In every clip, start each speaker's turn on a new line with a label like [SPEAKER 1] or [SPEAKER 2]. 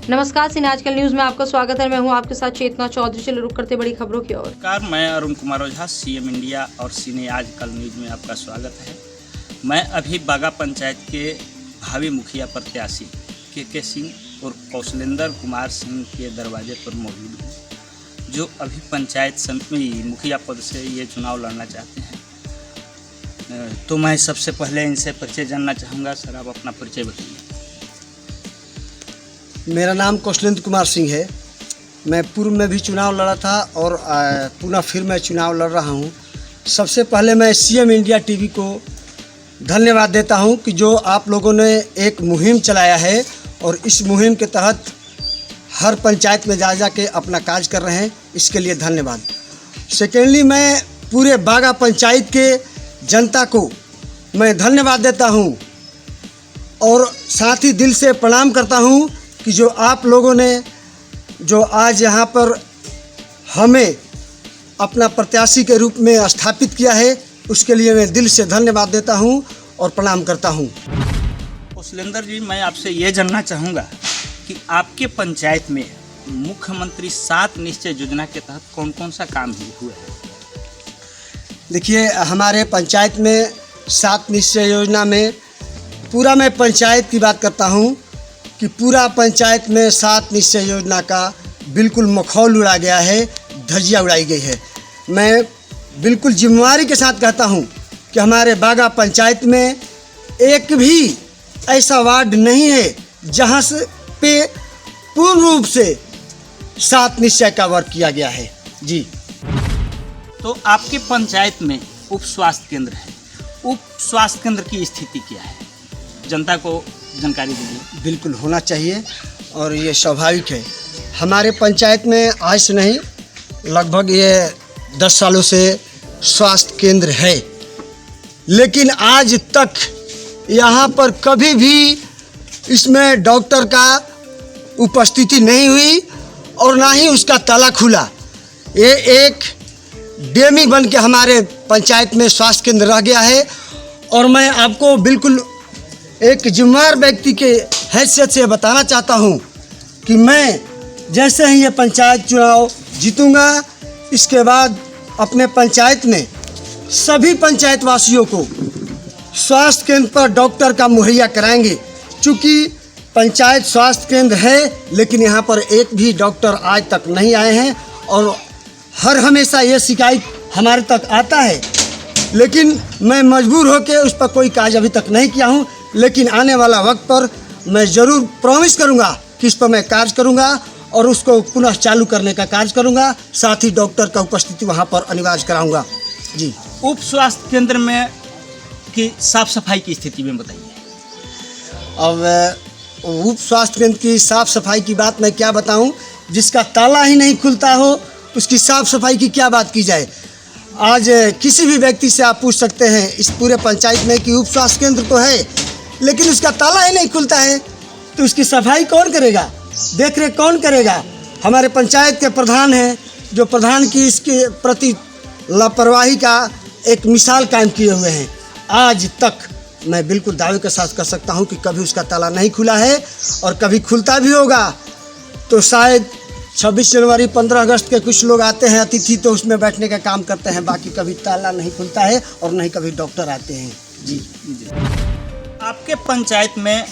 [SPEAKER 1] नमस्कार, सीने आजकल न्यूज में आपका स्वागत है। मैं हूं आपके साथ चेतना चौधरी। चलो रुक करते बड़ी खबरों की ओर।
[SPEAKER 2] नमस्कार, मैं अरुण कुमार ओझा, सीएम इंडिया और सीने आजकल न्यूज में आपका स्वागत है। मैं अभी बागा पंचायत के भावी मुखिया प्रत्याशी के सिंह और कौशलेंद्र कुमार सिंह के दरवाजे पर मौजूद हूँ, जो अभी पंचायत समिति मुखिया पद से ये चुनाव लड़ना चाहते हैं। तो मैं सबसे पहले इनसे परिचय जानना चाहूँगा। सर, आप अपना परिचय बताइए।
[SPEAKER 3] मेरा नाम कौशलेंद्र कुमार सिंह है। मैं पूर्व में भी चुनाव लड़ा था और पुनः फिर मैं चुनाव लड़ रहा हूं। सबसे पहले मैं सीएम इंडिया टीवी को धन्यवाद देता हूं कि जो आप लोगों ने एक मुहिम चलाया है और इस मुहिम के तहत हर पंचायत में जा के अपना कार्य कर रहे हैं, इसके लिए धन्यवाद। सेकेंडली, मैं पूरे बागा पंचायत के जनता को मैं धन्यवाद देता हूं और साथ ही दिल से प्रणाम करता हूं कि जो आप लोगों ने जो आज यहाँ पर हमें अपना प्रत्याशी के रूप में स्थापित किया है, उसके लिए मैं दिल से धन्यवाद देता हूँ और प्रणाम करता हूँ।
[SPEAKER 2] कौशलेंद्र जी, मैं आपसे ये जानना चाहूँगा कि आपके पंचायत में मुख्यमंत्री 7 निश्चय योजना के तहत कौन कौन सा काम हुआ है?
[SPEAKER 3] देखिए, हमारे पंचायत में 7 निश्चय योजना में पूरा मैं पंचायत की बात करता हूँ कि पूरा पंचायत में 7 निश्चय योजना का बिल्कुल मखौल उड़ा गया है, धज्जियाँ उड़ाई गई है। मैं बिल्कुल जिम्मेवारी के साथ कहता हूँ कि हमारे बागा पंचायत में एक भी ऐसा वार्ड नहीं है जहाँ से पे पूर्ण रूप से 7 निश्चय का वर्क किया गया है। जी,
[SPEAKER 2] तो आपके पंचायत में उप स्वास्थ्य केंद्र है। उप स्वास्थ्य केंद्र की स्थिति क्या है, जनता को जानकारी दीजिए।
[SPEAKER 3] बिल्कुल होना चाहिए और ये स्वाभाविक है। हमारे पंचायत में आज से नहीं, लगभग ये 10 सालों से स्वास्थ्य केंद्र है, लेकिन आज तक यहाँ पर कभी भी इसमें डॉक्टर का उपस्थिति नहीं हुई और ना ही उसका ताला खुला। ये एक डेमी बन के हमारे पंचायत में स्वास्थ्य केंद्र रह गया है। और मैं आपको बिल्कुल एक जिम्मेदार व्यक्ति के हैसियत से बताना चाहता हूं कि मैं जैसे ही ये पंचायत चुनाव जीतूंगा, इसके बाद अपने पंचायत में सभी पंचायत वासियों को स्वास्थ्य केंद्र पर डॉक्टर का मुहैया कराएंगे। चूँकि पंचायत स्वास्थ्य केंद्र है, लेकिन यहाँ पर एक भी डॉक्टर आज तक नहीं आए हैं और हर हमेशा ये शिकायत हमारे तक आता है, लेकिन मैं मजबूर होकर उस पर कोई कार्य अभी तक नहीं किया हूँ। लेकिन आने वाला वक्त पर मैं ज़रूर प्रॉमिस करूंगा कि इस पर मैं कार्य करूंगा और उसको पुनः चालू करने का कार्य करूंगा। साथ ही डॉक्टर का उपस्थिति वहां पर अनिवार्य कराऊंगा। जी,
[SPEAKER 2] उप स्वास्थ्य केंद्र में की साफ सफाई की स्थिति में बताइए।
[SPEAKER 3] अब उप स्वास्थ्य केंद्र की साफ सफाई की बात मैं क्या बताऊं, जिसका ताला ही नहीं खुलता हो उसकी साफ सफाई की क्या बात की जाए। आज किसी भी व्यक्ति से आप पूछ सकते हैं इस पूरे पंचायत में कि उप स्वास्थ्य केंद्र तो है, लेकिन उसका ताला ही नहीं खुलता है, तो उसकी सफाई कौन करेगा, देख रेख कौन करेगा? हमारे पंचायत के प्रधान हैं, जो प्रधान की इसके प्रति लापरवाही का एक मिसाल कायम किए हुए हैं। आज तक मैं बिल्कुल दावे के साथ कह सकता हूं कि कभी उसका ताला नहीं खुला है और कभी खुलता भी होगा तो शायद 26 जनवरी 15 अगस्त के कुछ लोग आते हैं अतिथि, तो उसमें बैठने का काम करते हैं। बाकी कभी ताला नहीं खुलता है और नहीं कभी डॉक्टर आते हैं। जी,
[SPEAKER 2] आपके पंचायत में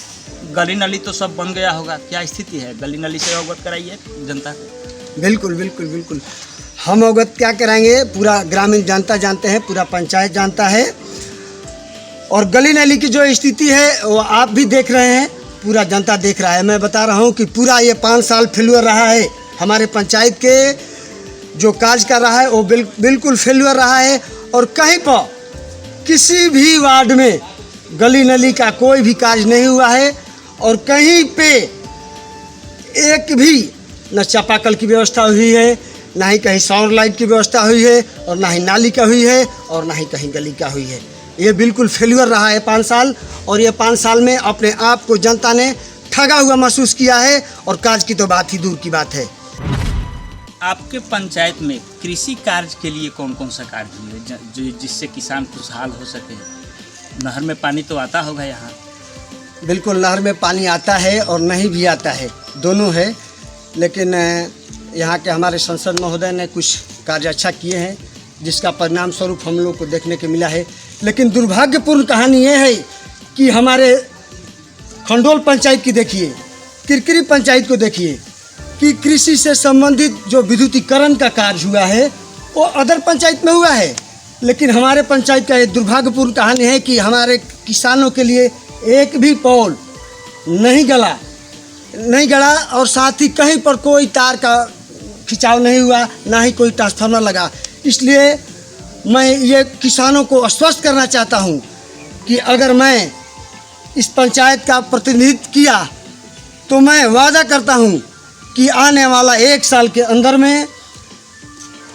[SPEAKER 2] गली नली तो सब बन गया होगा, क्या स्थिति है? गली नली से अवगत कराइए जनता को।
[SPEAKER 3] बिल्कुल बिल्कुल बिल्कुल, हम अवगत क्या कराएंगे, पूरा ग्रामीण जनता जानते हैं, पूरा पंचायत जानता है। और गली नली की जो स्थिति है वो आप भी देख रहे हैं, पूरा जनता देख रहा है। मैं बता रहा हूँ कि पूरा ये 5 साल फेल्यूर रहा है। हमारे पंचायत के जो कार्य कर रहा है वो बिल्कुल फेल्यूर रहा है और कहीं पर किसी भी वार्ड में गली नली का कोई भी कार्य नहीं हुआ है और कहीं पे एक भी न चापाकल की व्यवस्था हुई है, ना ही कहीं सौर लाइट की व्यवस्था हुई है और ना ही नाली का हुई है और ना ही कहीं गली का हुई है। ये बिल्कुल फेल्यूर रहा है 5 साल और ये 5 साल में अपने आप को जनता ने ठगा हुआ महसूस किया है और कार्य की तो बात ही दूर की बात है।
[SPEAKER 2] आपके पंचायत में कृषि कार्य के लिए कौन कौन सा कार्य है जिससे किसान खुशहाल हो सके? नहर में पानी तो आता होगा यहाँ?
[SPEAKER 3] बिल्कुल, नहर में पानी आता है और नहीं भी आता है। दोनों है, लेकिन यहाँ के हमारे सांसद महोदय ने कुछ कार्य अच्छा किए हैं जिसका परिणाम स्वरूप हम लोग को देखने को मिला है। लेकिन दुर्भाग्यपूर्ण कहानी ये है कि हमारे खंडोल पंचायत की देखिए, किरकिरी पंचायत को देखिए कि कृषि से संबंधित जो विद्युतीकरण का कार्य हुआ है वो अदर पंचायत में हुआ है, लेकिन हमारे पंचायत का ये दुर्भाग्यपूर्ण कहानी है कि हमारे किसानों के लिए एक भी पोल नहीं गड़ा और साथ ही कहीं पर कोई तार का खिंचाव नहीं हुआ, ना ही कोई ट्रांसफार्मर लगा। इसलिए मैं ये किसानों को आश्वस्त करना चाहता हूँ कि अगर मैं इस पंचायत का प्रतिनिधित्व किया तो मैं वादा करता हूँ कि आने वाला 1 साल के अंदर में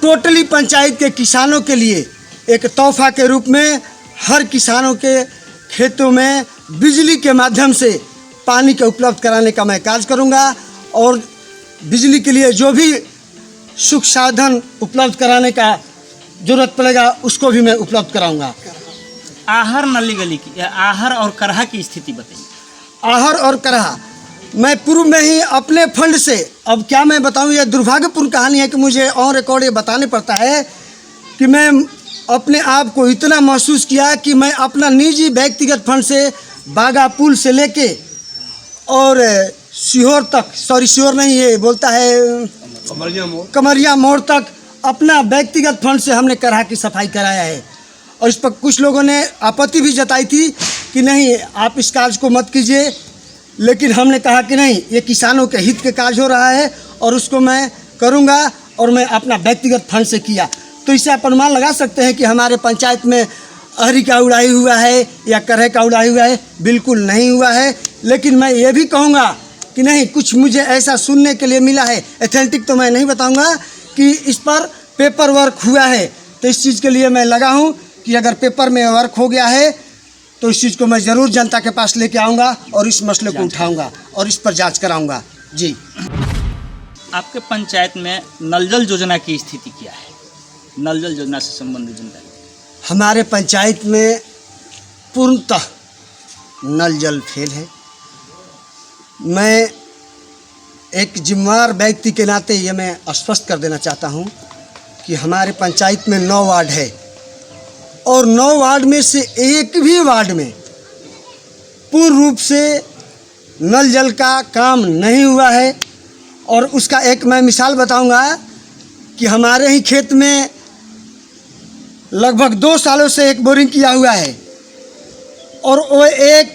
[SPEAKER 3] टोटली पंचायत के किसानों के लिए एक तोहफा के रूप में हर किसानों के खेतों में बिजली के माध्यम से पानी के उपलब्ध कराने का मैं कार्य करूँगा और बिजली के लिए जो भी सुख साधन उपलब्ध कराने का जरूरत पड़ेगा उसको भी मैं उपलब्ध कराऊंगा।
[SPEAKER 2] आहर नली गली की आहर और करहा की स्थिति बताइए।
[SPEAKER 3] आहर और करहा मैं पूर्व में ही अपने फंड से, अब क्या मैं बताऊं, ये दुर्भाग्यपूर्ण कहानी है कि मुझे ऑन रिकॉर्ड ये बताने पड़ता है कि मैं अपने आप को इतना महसूस किया कि मैं अपना निजी व्यक्तिगत फंड से बागा पुल से लेके और सीहोर तक, सॉरी सीहोर नहीं ये बोलता है कमरिया मोड़ तक अपना व्यक्तिगत फंड से हमने करहा की सफाई कराया है। और इस पर कुछ लोगों ने आपत्ति भी जताई थी कि नहीं आप इस कार्य को मत कीजिए, लेकिन हमने कहा कि नहीं, ये किसानों के हित के कार्य हो रहा है और उसको मैं करूँगा और मैं अपना व्यक्तिगत फंड से किया। तो इससे आप अनुमान लगा सकते हैं कि हमारे पंचायत में अहरी का उड़ाई हुआ है या करहे का उड़ाई हुआ है, बिल्कुल नहीं हुआ है। लेकिन मैं ये भी कहूँगा कि नहीं, कुछ मुझे ऐसा सुनने के लिए मिला है, एथेंटिक तो मैं नहीं बताऊँगा, कि इस पर पेपर वर्क हुआ है। तो इस चीज़ के लिए मैं लगा हूँ कि अगर पेपर में वर्क हो गया है तो इस चीज़ को मैं ज़रूर जनता के पास लेके आऊँगा और इस मसले को उठाऊँगा और इस पर जांच कराऊँगा। जी,
[SPEAKER 2] आपके पंचायत में नल जल योजना की स्थिति क्या है? नल जल योजना से संबंधित जानकारी।
[SPEAKER 3] हमारे पंचायत में पूर्णतः नल जल फेल है। मैं एक जिम्मेदार व्यक्ति के नाते ये मैं आश्वस्त कर देना चाहता हूँ कि हमारे पंचायत में 9 वार्ड है और 9 वार्ड में से एक भी वार्ड में पूर्ण रूप से नल जल का काम नहीं हुआ है। और उसका एक मैं मिसाल बताऊंगा कि हमारे ही खेत में लगभग 2 सालों से एक बोरिंग किया हुआ है और वो एक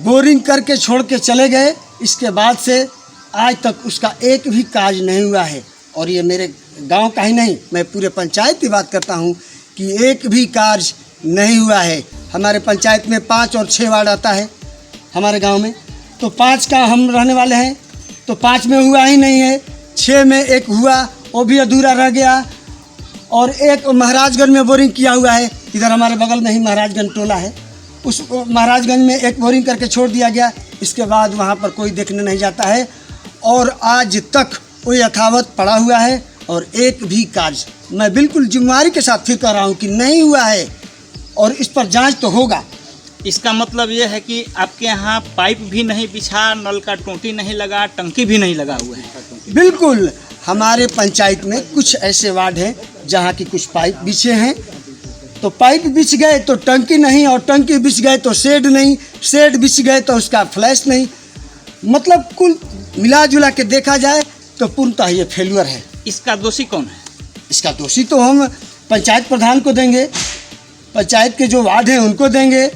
[SPEAKER 3] बोरिंग करके छोड़ के चले गए। इसके बाद से आज तक उसका एक भी कार्य नहीं हुआ है। और ये मेरे गांव का ही नहीं, मैं पूरे पंचायत की बात करता हूँ कि एक भी कार्य नहीं हुआ है। हमारे पंचायत में 5 और 6 वार्ड आता है हमारे गांव में, तो 5 का हम रहने वाले हैं, तो 5 में हुआ ही नहीं है। 6 में एक हुआ, वो भी अधूरा रह गया। और एक महाराजगंज में बोरिंग किया हुआ है, इधर हमारे बगल में ही महाराजगंज टोला है, उस महाराजगंज में एक बोरिंग करके छोड़ दिया गया। इसके बाद वहाँ पर कोई देखने नहीं जाता है और आज तक वो यथावत पड़ा हुआ है और एक भी कार्य मैं बिल्कुल जिम्मेदारी के साथ फिर कह रहा हूँ कि नहीं हुआ है और इस पर जांच तो होगा।
[SPEAKER 2] इसका मतलब ये है कि आपके यहाँ पाइप भी नहीं बिछा, नल का टोंटी नहीं लगा, टंकी भी नहीं लगा हुआ है।
[SPEAKER 3] बिल्कुल, हमारे पंचायत में कुछ ऐसे वार्ड हैं जहाँ की कुछ पाइप बिछे हैं, तो पाइप बिछ गए तो टंकी नहीं, और टंकी बिछ गए तो शेड नहीं, शेड बिछ गए तो उसका फ्लैश नहीं। मतलब कुल मिला जुला के देखा जाए तो पूर्णतः ये फेल्यूर है।
[SPEAKER 2] इसका दोषी कौन है?
[SPEAKER 3] इसका दोषी तो हम पंचायत प्रधान को देंगे, पंचायत के जो वार्ड हैं उनको देंगे,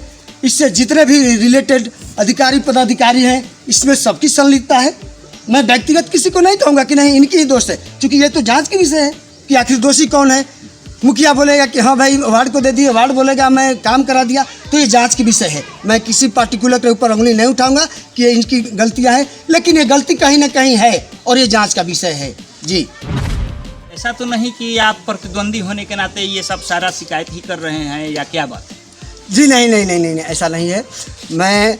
[SPEAKER 3] इससे जितने भी रिलेटेड अधिकारी पदाधिकारी हैं इसमें सबकी संलिप्तता है। मैं व्यक्तिगत किसी को नहीं कहूँगा कि नहीं इनकी ही दोष है, क्योंकि ये तो जांच के विषय है कि आखिर दोषी कौन है। मुखिया बोलेगा कि हाँ भाई वार्ड को दे दिए, वार्ड बोलेगा मैं काम करा दिया, तो ये जांच के विषय है। मैं किसी पार्टिकुलर के ऊपर उंगली नहीं उठाऊंगा कि ये इनकी गलतियां हैं, लेकिन ये गलती कहीं ना कहीं है और ये जांच का विषय है। जी,
[SPEAKER 2] ऐसा तो नहीं कि आप प्रतिद्वंदी होने के नाते ये सब सारा शिकायत ही कर रहे हैं या क्या बात है?
[SPEAKER 3] जी नहीं, ऐसा नहीं है। मैं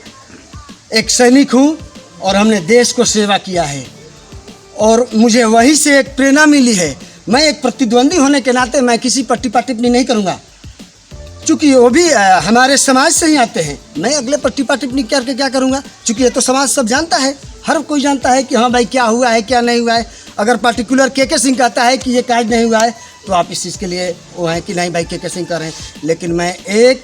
[SPEAKER 3] एक सैनिक हूँ और हमने देश को सेवा किया है और मुझे वहीं से एक प्रेरणा मिली है। मैं एक प्रतिद्वंदी होने के नाते मैं किसी पर टिप्पा टिप्पणी नहीं करूँगा, चूँकि वो भी हमारे समाज से ही आते हैं। मैं अगले पर टिप्पा टिप्पणी करके क्या करूँगा, चूँकि ये तो समाज सब जानता है हर कोई जानता है कि हाँ भाई क्या हुआ है क्या नहीं हुआ है। अगर पर्टिकुलर के सिंह कहता है कि ये कार्य नहीं हुआ है तो आप इस चीज़ के लिए वो हैं कि नहीं भाई के सिंह कर रहे हैं। लेकिन मैं एक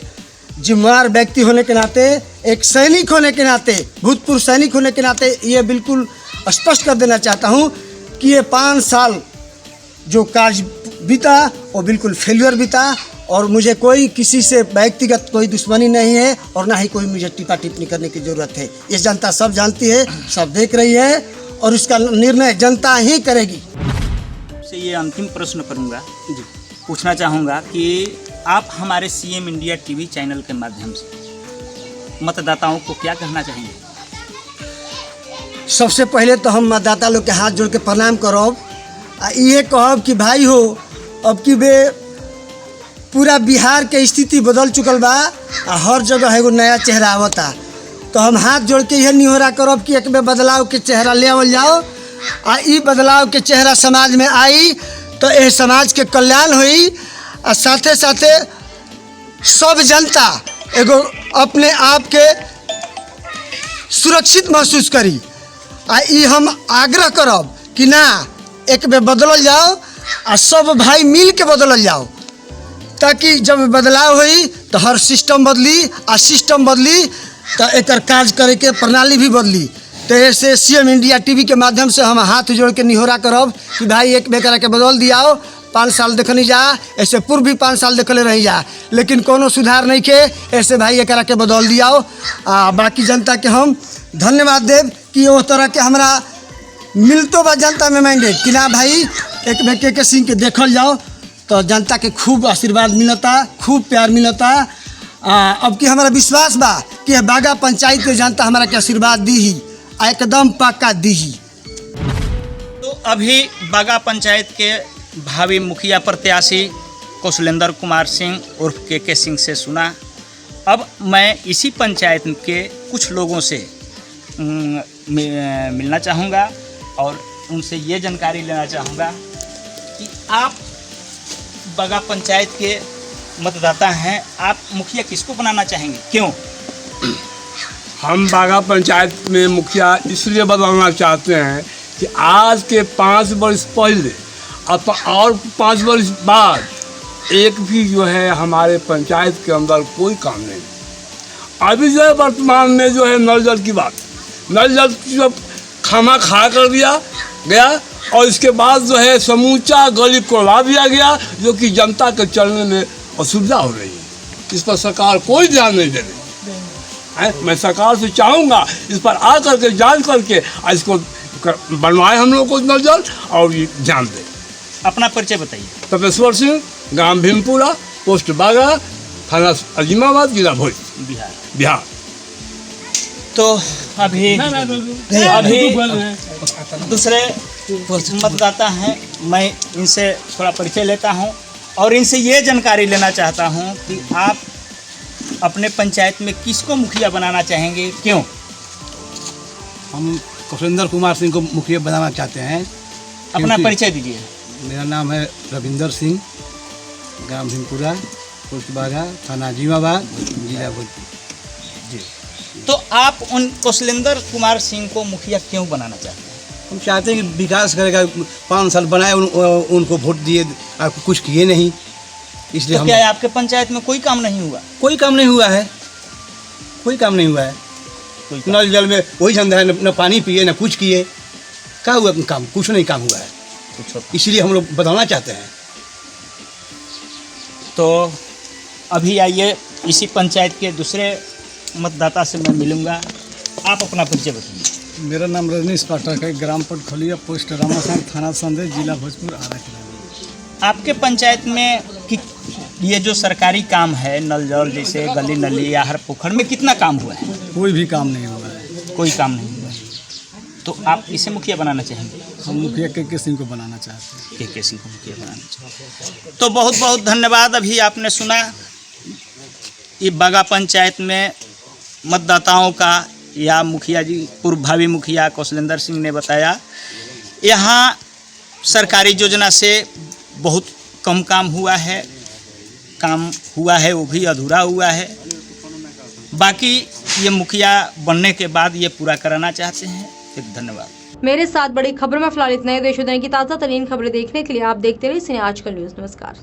[SPEAKER 3] जिम्मेदार व्यक्ति होने के नाते, एक सैनिक होने के नाते, भूतपूर्व सैनिक होने के नाते ये बिल्कुल स्पष्ट कर देना चाहता हूँ कि ये 5 साल जो कार्य बीता वो बिल्कुल फेल्यूर बीता और मुझे कोई किसी से व्यक्तिगत कोई दुश्मनी नहीं है और ना ही कोई मुझे टिप्पा टिप्पणी करने की ज़रूरत है। ये जनता सब जानती है, सब देख रही है और उसका निर्णय जनता ही करेगी।
[SPEAKER 2] से ये अंतिम प्रश्न करूँगा जी, पूछना चाहूँगा कि आप हमारे सीएम इंडिया टीवी चैनल के माध्यम से मतदाताओं को क्या कहना चाहेंगे?
[SPEAKER 3] सबसे पहले तो हम मतदाता लोग के हाथ जोड़ के प्रणाम करब आ ये कहब कि भाई हो अब कि बे पूरा बिहार के स्थिति बदल चुकल बा आ हर जगह एगो नया चेहरा आवता। तो हम हाथ जोड़ के यह निहोरा करब कि एक बे बदलाव के चेहरा ले आवल जाओ आ ई बदलाव के चेहरा समाज में आई तो यह समाज के कल्याण हुई आ साथे साथे सब जनता एगो अपने आप के सुरक्षित महसूस करी। आ ई हम आग्रह करब कि ना एक बे बदलल जाओ आ सब भाई मिल के बदलल जाओ ताकि जब बदलाव हुई तो हर सिस्टम बदली आ सिस्टम बदली तो एक कार्य करे के प्रणाली भी बदली। तो ऐसे सीएम इंडिया टीवी के माध्यम से हम हाथ जोड़ के निहोरा करब कि भाई एक बेकर के बदल दियाओ। 5 साल देखनी जा, ऐसे पूर्व भी 5 साल देखले रही जा, लेकिन कोनो सुधार नहीं के, ऐसे भाई एक के बदल दियाओ। बाकी जनता के हम धन्यवाद देव कि वो तरह के हमरा मिलतो बा जनता में मैंडेट कि ना भाई एक बे के सिंह के देखल जाओ तो जनता के खूब आशीर्वाद मिलता, खूब प्यार मिलता। अब कि हमारा विश्वास बा कि बागा पंचायत के जनता हमारा के आशीर्वाद दी ही, एकदम पक्का दी ही।
[SPEAKER 2] तो अभी बागा पंचायत के भावी मुखिया प्रत्याशी कौशलेंद्र कुमार सिंह उर्फ के सिंह से सुना। अब मैं इसी पंचायत के कुछ लोगों से मिलना चाहूँगा और उनसे ये जानकारी लेना चाहूँगा कि आप बागा पंचायत के मतदाता हैं, आप मुखिया किसको बनाना चाहेंगे, क्यों?
[SPEAKER 4] हम बागा पंचायत में मुखिया इसलिए बदलना चाहते हैं कि आज के 5 वर्ष पहले और 5 वर्ष बाद एक भी जो है हमारे पंचायत के अंदर कोई काम नहीं। अभी जो है वर्तमान में जो है नल जल की बात, नल जल जो खामा खा कर दिया गया और इसके बाद जो है समूचा गली कोड़ा दिया गया जो कि जनता के चलने में असुविधा हो रही है। इस पर सरकार कोई ध्यान नहीं दे रही है। मैं सरकार से चाहूँगा इस पर आ करके जांच करके इसको बनवाए हम लोग को नल जल और ये ध्यान दें।
[SPEAKER 2] अपना परिचय बताइए।
[SPEAKER 4] तपेश्वर सिंह, गांव भीमपुरा, पोस्ट बागा, थाना अजीमाबाद, जिला भोजपुर, बिहार।
[SPEAKER 2] तो अभी दूसरे मतदाता हैं, मैं इनसे थोड़ा परिचय लेता हूं और इनसे ये जानकारी लेना चाहता हूं कि आप अपने पंचायत में किसको मुखिया बनाना चाहेंगे, क्यों?
[SPEAKER 5] हम कौशलेंद्र कुमार सिंह को मुखिया बनाना चाहते हैं।
[SPEAKER 2] अपना परिचय दीजिए।
[SPEAKER 5] मेरा नाम है रविंदर सिंह, गांव भीमपुरा, पोस्ट बागा, थाना अजीमाबाद, जिला भोजपुर।
[SPEAKER 2] जी, तो आप उन कौशलेंद्र कुमार सिंह को मुखिया क्यों बनाना चाहते हैं?
[SPEAKER 5] हम चाहते हैं कि विकास करेगा। 5 साल बनाए उनको वोट दिए, कुछ किए नहीं, इसलिए
[SPEAKER 2] तो क्या आपके पंचायत में कोई काम नहीं हुआ?
[SPEAKER 5] कोई काम नहीं हुआ है, कोई काम नहीं हुआ है। नल जल में वही धंधा है, न पानी पिए न कुछ किए, क्या हुआ काम? कुछ नहीं काम हुआ है, इसलिए हम लोग बदलना चाहते हैं।
[SPEAKER 2] तो अभी आइए इसी पंचायत के दूसरे मतदाता से मैं मिलूंगा। आप अपना परिचय बताइए।
[SPEAKER 6] मेरा नाम रजनीश पाठक है, ग्राम पटखलिया, पोस्ट रामासान, थाना संदेश, जिला भोजपुर, आरा किला।
[SPEAKER 2] आपके पंचायत में कि ये जो सरकारी काम है नल जल जैसे गली नली या हर पोखर में कितना काम हुआ है?
[SPEAKER 6] कोई भी काम नहीं हुआ है।
[SPEAKER 2] कोई काम नहीं हुआ है। तो आप इसे मुखिया बनाना चाहेंगे?
[SPEAKER 6] हम मुखिया के सिंह को बनाना चाहते हैं।
[SPEAKER 2] के सिंह को मुखिया बनाना चाहते। तो बहुत बहुत धन्यवाद। अभी आपने सुना ये बागा पंचायत में मतदाताओं का या मुखिया जी पूर्व भावी मुखिया कौशलेंद्र सिंह ने बताया यहाँ सरकारी योजना से बहुत कम काम हुआ है, काम हुआ है वो भी अधूरा हुआ है। बाकी ये मुखिया बनने के बाद ये पूरा कराना चाहते हैं। फिर धन्यवाद।
[SPEAKER 1] मेरे साथ बड़ी खबर में फिलहाल इतना ही। देश दुनिया की ताज़ा तरीन खबरें देखने के लिए आप देखते रहिए सिने आजकल न्यूज़। नमस्कार।